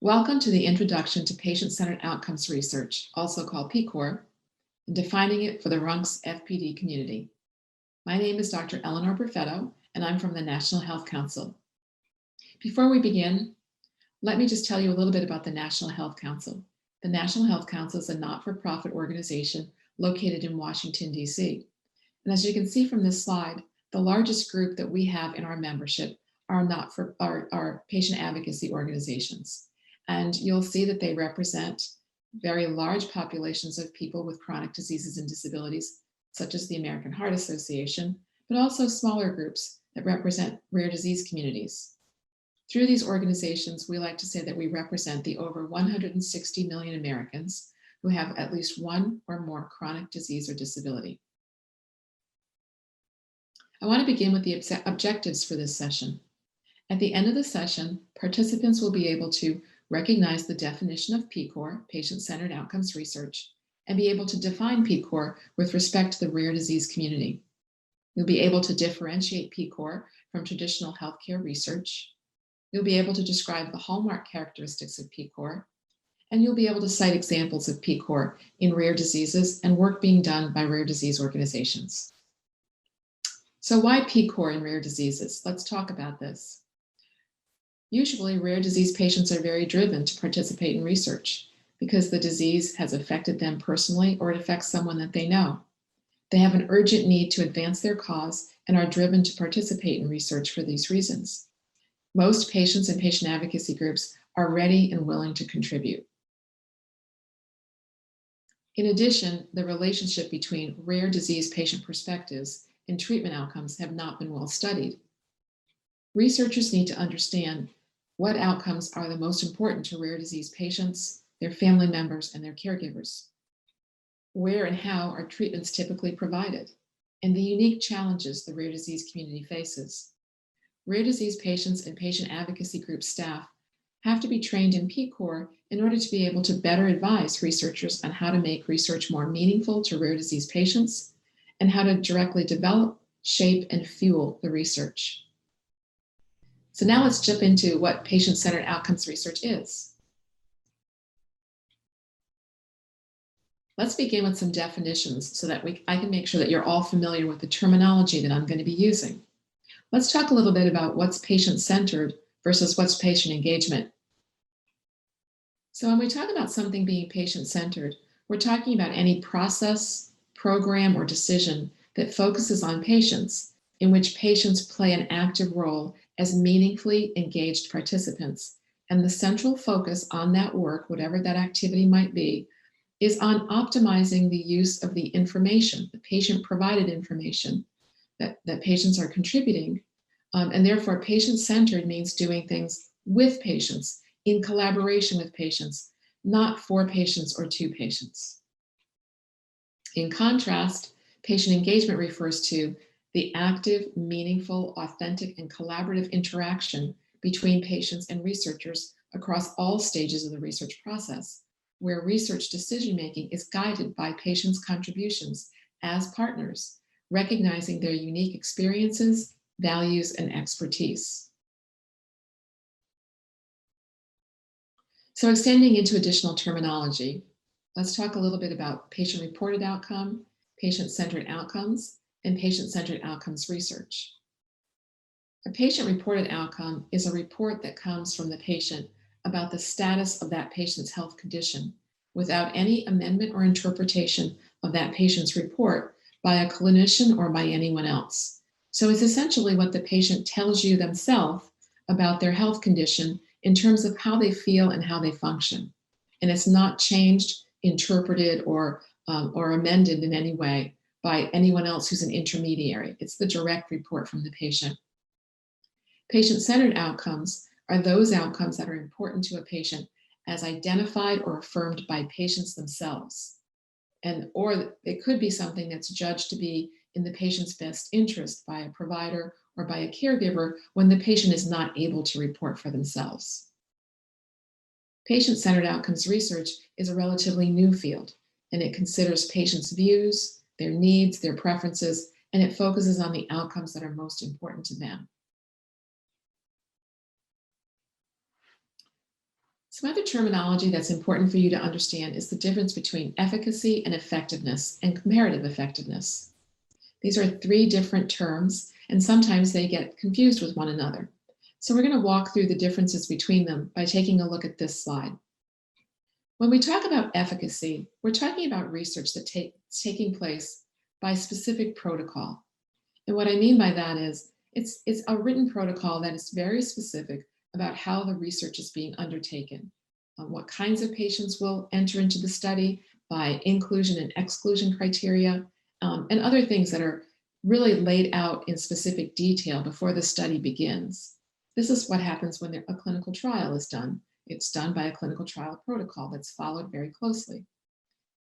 Welcome to the Introduction to Patient-Centered Outcomes Research, also called PCOR, and defining it for the RUNX1-FPD community. My name is Dr. Eleanor Perfetto, and I'm from the National Health Council. Before we begin, let me just tell you a little bit about the National Health Council. The National Health Council is a not-for-profit organization located in Washington, D.C. And as you can see from this slide, the largest group that we have in our membership are patient advocacy organizations. And you'll see that they represent very large populations of people with chronic diseases and disabilities, such as the American Heart Association, but also smaller groups that represent rare disease communities. Through these organizations, we like to say that we represent the over 160 million Americans who have at least one or more chronic disease or disability. I want to begin with the objectives for this session. At the end of the session, participants will be able to recognize the definition of PCOR, patient-centered outcomes research, and be able to define PCOR with respect to the rare disease community. You'll be able to differentiate PCOR from traditional healthcare research. You'll be able to describe the hallmark characteristics of PCOR, and you'll be able to cite examples of PCOR in rare diseases and work being done by rare disease organizations. So why PCOR in rare diseases? Let's talk about this. Usually, rare disease patients are very driven to participate in research because the disease has affected them personally or it affects someone that they know. They have an urgent need to advance their cause and are driven to participate in research for these reasons. Most patients and patient advocacy groups are ready and willing to contribute. In addition, the relationship between rare disease patient perspectives and treatment outcomes have not been well studied. Researchers need to understand what outcomes are the most important to rare disease patients, their family members, and their caregivers. Where and how are treatments typically provided, and the unique challenges the rare disease community faces. Rare disease patients and patient advocacy group staff have to be trained in PCOR in order to be able to better advise researchers on how to make research more meaningful to rare disease patients and how to directly develop, shape, and fuel the research. So now let's jump into what patient-centered outcomes research is. Let's begin with some definitions so that I can make sure that you're all familiar with the terminology that I'm going to be using. Let's talk a little bit about what's patient-centered versus what's patient engagement. So when we talk about something being patient-centered, we're talking about any process, program, or decision that focuses on patients, in which patients play an active role as meaningfully engaged participants. And the central focus on that work, whatever that activity might be, is on optimizing the use of the information, the patient-provided information that patients are contributing. And therefore, patient-centered means doing things with patients, in collaboration with patients, not for patients or to patients. In contrast, patient engagement refers to the active, meaningful, authentic, and collaborative interaction between patients and researchers across all stages of the research process, where research decision-making is guided by patients' contributions as partners, recognizing their unique experiences, values, and expertise. So extending into additional terminology, let's talk a little bit about patient-reported outcome, patient-centered outcomes, and patient-centered outcomes research. A patient-reported outcome is a report that comes from the patient about the status of that patient's health condition without any amendment or interpretation of that patient's report by a clinician or by anyone else. So it's essentially what the patient tells you themselves about their health condition in terms of how they feel and how they function. And it's not changed, interpreted, or amended in any way by anyone else who's an intermediary. It's the direct report from the patient. Patient-centered outcomes are those outcomes that are important to a patient as identified or affirmed by patients themselves. Or it could be something that's judged to be in the patient's best interest by a provider or by a caregiver when the patient is not able to report for themselves. Patient-centered outcomes research is a relatively new field, and it considers patients' views, their needs, their preferences, and it focuses on the outcomes that are most important to them. Some other terminology that's important for you to understand is the difference between efficacy and effectiveness and comparative effectiveness. These are three different terms, and sometimes they get confused with one another. So we're going to walk through the differences between them by taking a look at this slide. When we talk about efficacy, we're talking about research that's taking place by a specific protocol. And what I mean by that is it's a written protocol that is very specific about how the research is being undertaken, what kinds of patients will enter into the study by inclusion and exclusion criteria, and other things that are really laid out in specific detail before the study begins. This is what happens when a clinical trial is done. It's done by a clinical trial protocol that's followed very closely.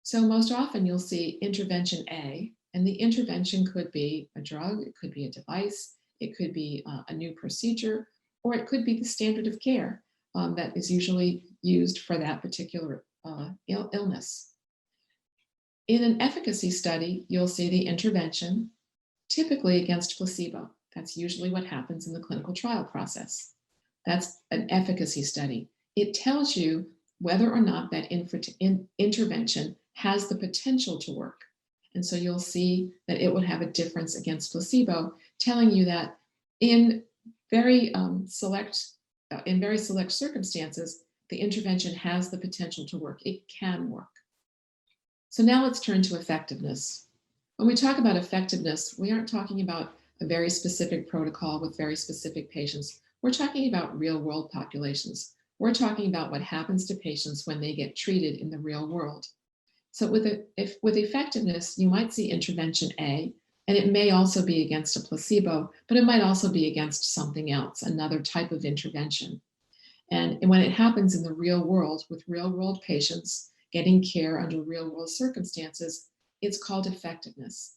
So most often you'll see intervention A, and the intervention could be a drug, it could be a device, it could be a new procedure, or it could be the standard of care that is usually used for that particular illness. In an efficacy study, you'll see the intervention, typically against placebo. That's usually what happens in the clinical trial process. That's an efficacy study. It tells you whether or not that intervention has the potential to work. And so you'll see that it would have a difference against placebo, telling you that in very select circumstances, the intervention has the potential to work. It can work. So now let's turn to effectiveness. When we talk about effectiveness, we aren't talking about a very specific protocol with very specific patients. We're talking about real-world populations. We're talking about what happens to patients when they get treated in the real world. So with effectiveness, you might see intervention A, and it may also be against a placebo, but it might also be against something else, another type of intervention. And when it happens in the real world with real-world patients getting care under real-world circumstances, it's called effectiveness.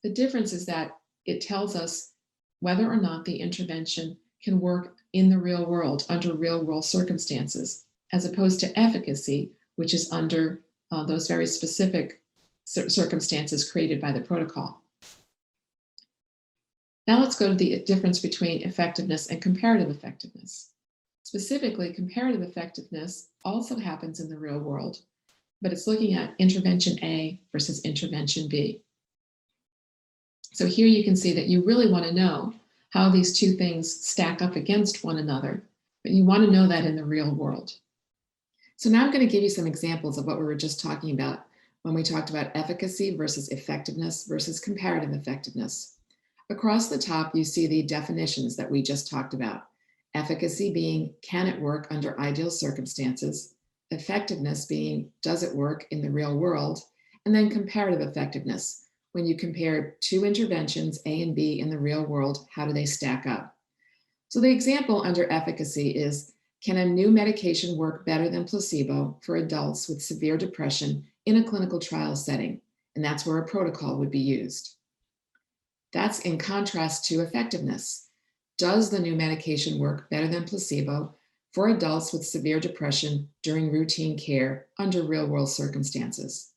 The difference is that it tells us whether or not the intervention can work in the real world under real-world circumstances, as opposed to efficacy, which is under those very specific circumstances created by the protocol. Now let's go to the difference between effectiveness and comparative effectiveness. Specifically, comparative effectiveness also happens in the real world, but it's looking at intervention A versus intervention B. So here you can see that you really want to know how these two things stack up against one another, but you want to know that in the real world. So now I'm going to give you some examples of what we were just talking about when we talked about efficacy versus effectiveness versus comparative effectiveness. Across the top, you see the definitions that we just talked about. Efficacy being, can it work under ideal circumstances? Effectiveness being, does it work in the real world? And then comparative effectiveness, when you compare two interventions, A and B, in the real world, how do they stack up? So the example under efficacy is, can a new medication work better than placebo for adults with severe depression in a clinical trial setting? And that's where a protocol would be used. That's in contrast to effectiveness. Does the new medication work better than placebo for adults with severe depression during routine care under real-world circumstances?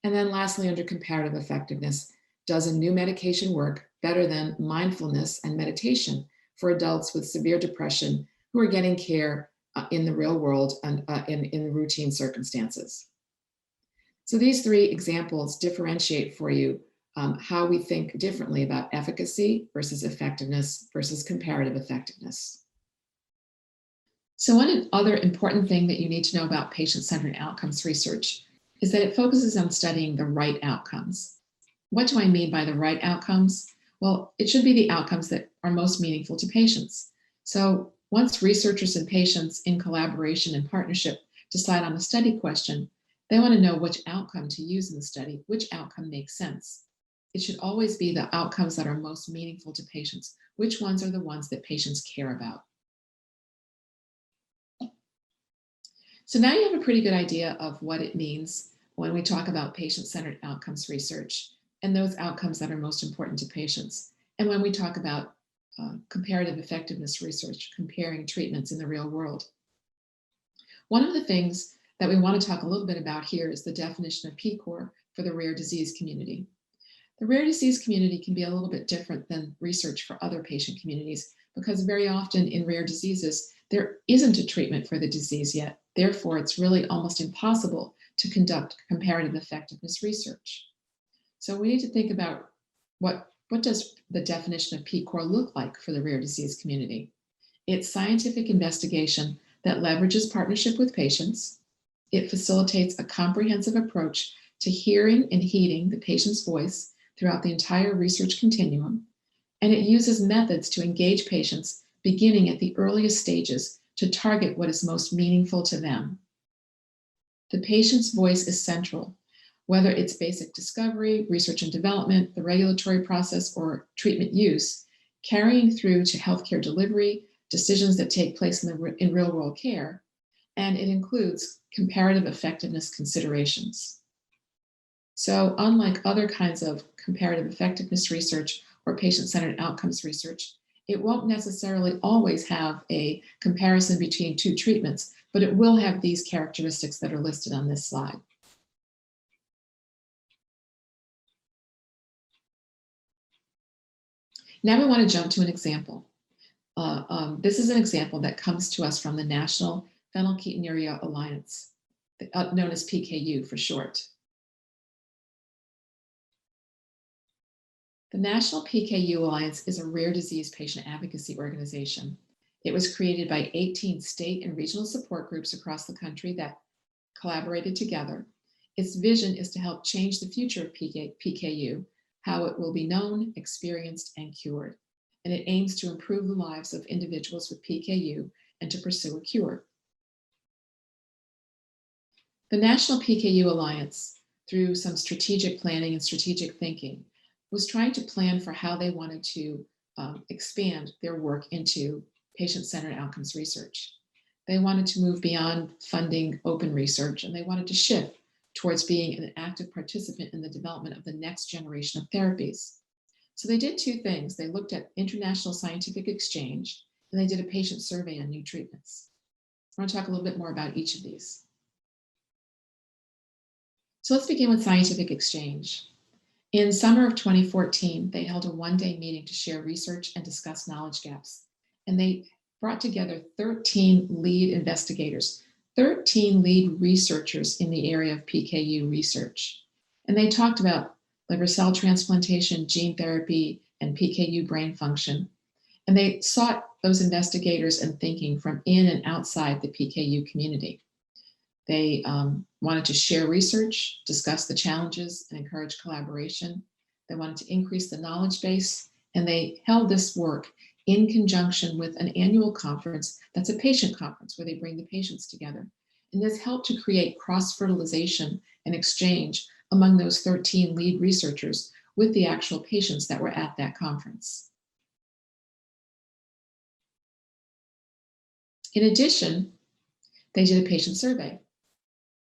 And then lastly, under comparative effectiveness, does a new medication work better than mindfulness and meditation for adults with severe depression who are getting care in the real world and in routine circumstances? So these three examples differentiate for you how we think differently about efficacy versus effectiveness versus comparative effectiveness. So one other important thing that you need to know about patient-centered outcomes research is that it focuses on studying the right outcomes. What do I mean by the right outcomes? Well, it should be the outcomes that are most meaningful to patients. So once researchers and patients in collaboration and partnership decide on a study question, they want to know which outcome to use in the study, which outcome makes sense. It should always be the outcomes that are most meaningful to patients. Which ones are the ones that patients care about? So now you have a pretty good idea of what it means when we talk about patient-centered outcomes research and those outcomes that are most important to patients. And when we talk about comparative effectiveness research, comparing treatments in the real world. One of the things that we want to talk a little bit about here is the definition of PCOR for the rare disease community. The rare disease community can be a little bit different than research for other patient communities because very often in rare diseases, There isn't a treatment for the disease yet. Therefore, it's really almost impossible to conduct comparative effectiveness research. So we need to think about what does the definition of PCOR look like for the rare disease community? It's scientific investigation that leverages partnership with patients. It facilitates a comprehensive approach to hearing and heeding the patient's voice throughout the entire research continuum. And it uses methods to engage patients beginning at the earliest stages to target what is most meaningful to them. The patient's voice is central, whether it's basic discovery, research and development, the regulatory process, or treatment use, carrying through to healthcare delivery, decisions that take place in real-world care, and it includes comparative effectiveness considerations. So unlike other kinds of comparative effectiveness research or patient-centered outcomes research, it won't necessarily always have a comparison between two treatments, but it will have these characteristics that are listed on this slide. Now we want to jump to an example. This is an example that comes to us from the National Phenylketonuria Alliance, known as PKU for short. The National PKU Alliance is a rare disease patient advocacy organization. It was created by 18 state and regional support groups across the country that collaborated together. Its vision is to help change the future of PKU, how it will be known, experienced, and cured. And it aims to improve the lives of individuals with PKU and to pursue a cure. The National PKU Alliance, through some strategic planning and strategic thinking, was trying to plan for how they wanted to expand their work into patient-centered outcomes research. They wanted to move beyond funding open research, and they wanted to shift towards being an active participant in the development of the next generation of therapies. So they did two things. They looked at international scientific exchange, and they did a patient survey on new treatments. I want to talk a little bit more about each of these. So let's begin with scientific exchange. In summer of 2014, they held a one-day meeting to share research and discuss knowledge gaps. And they brought together 13 lead investigators, 13 lead researchers in the area of PKU research. And they talked about liver cell transplantation, gene therapy, and PKU brain function. And they sought those investigators and thinking from in and outside the PKU community. They wanted to share research, discuss the challenges, and encourage collaboration. They wanted to increase the knowledge base, and they held this work in conjunction with an annual conference that's a patient conference where they bring the patients together. And this helped to create cross-fertilization and exchange among those 13 lead researchers with the actual patients that were at that conference. In addition, they did a patient survey.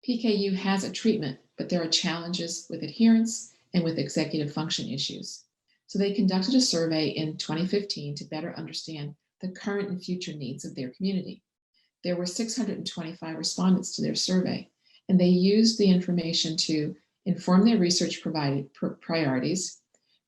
PKU has a treatment, but there are challenges with adherence and with executive function issues. So they conducted a survey in 2015 to better understand the current and future needs of their community. There were 625 respondents to their survey, and they used the information to inform their research priorities,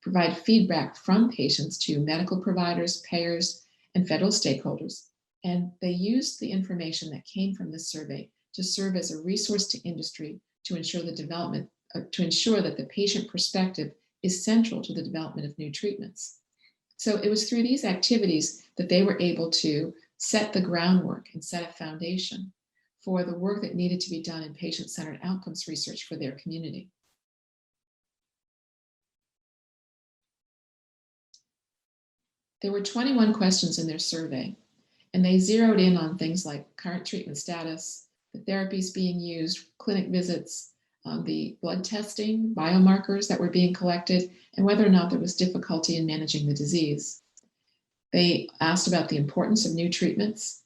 provide feedback from patients to medical providers, payers, and federal stakeholders. And they used the information that came from this survey to serve as a resource to industry to ensure the development, to ensure that the patient perspective is central to the development of new treatments. So it was through these activities that they were able to set the groundwork and set a foundation for the work that needed to be done in patient-centered outcomes research for their community. There were 21 questions in their survey, and they zeroed in on things like current treatment status, the therapies being used, clinic visits, the blood testing, biomarkers that were being collected, and whether or not there was difficulty in managing the disease. They asked about the importance of new treatments.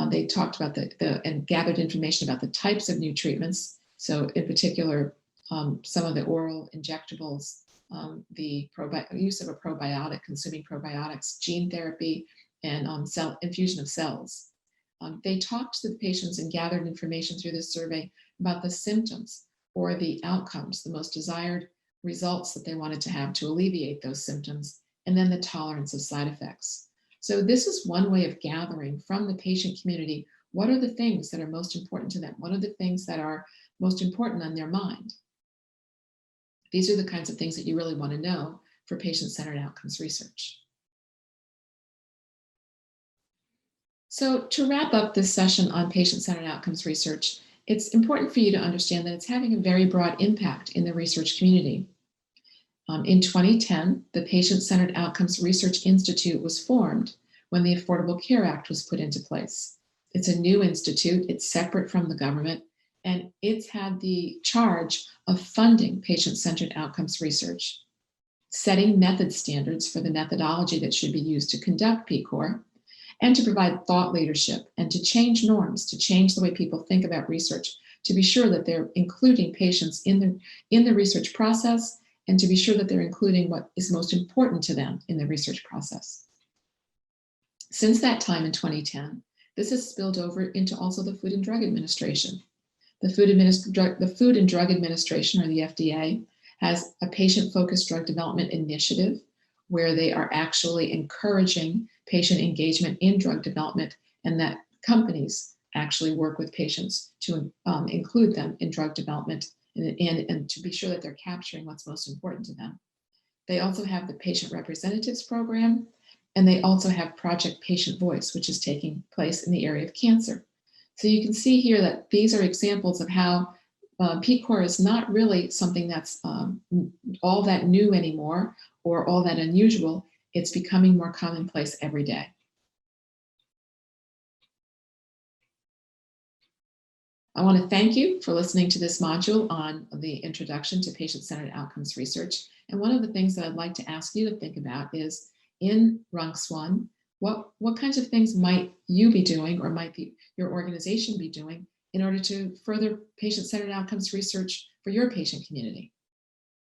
They talked about and gathered information about the types of new treatments. So in particular, some of the oral injectables, the use of a probiotic, consuming probiotics, gene therapy, and cell infusion of cells. They talked to the patients and gathered information through this survey about the symptoms or the outcomes, the most desired results that they wanted to have to alleviate those symptoms, and then the tolerance of side effects. So this is one way of gathering from the patient community, what are the things that are most important to them? What are the things that are most important on their mind? These are the kinds of things that you really want to know for patient-centered outcomes research. So to wrap up this session on patient-centered outcomes research, it's important for you to understand that it's having a very broad impact in the research community. In 2010, the Patient-Centered Outcomes Research Institute was formed when the Affordable Care Act was put into place. It's a new institute, it's separate from the government, and it's had the charge of funding patient-centered outcomes research, setting method standards for the methodology that should be used to conduct PCOR, and to provide thought leadership and to change norms, to change the way people think about research, to be sure that they're including patients in the research process, and to be sure that they're including what is most important to them in the research process. Since that time in 2010, this has spilled over into also the Food and Drug Administration. The Food and Drug Administration, or the FDA, has a patient-focused drug development initiative where they are actually encouraging patient engagement in drug development, and that companies actually work with patients to include them in drug development and to be sure that they're capturing what's most important to them. They also have the Patient Representatives Program, and they also have Project Patient Voice, which is taking place in the area of cancer. So you can see here that these are examples of how PCOR is not really something that's all that new anymore or all that unusual. It's becoming more commonplace every day. I want to thank you for listening to this module on the Introduction to Patient-Centered Outcomes Research. And one of the things that I'd like to ask you to think about is, in RUNX1, what kinds of things might you be doing or might your organization be doing in order to further patient-centered outcomes research for your patient community?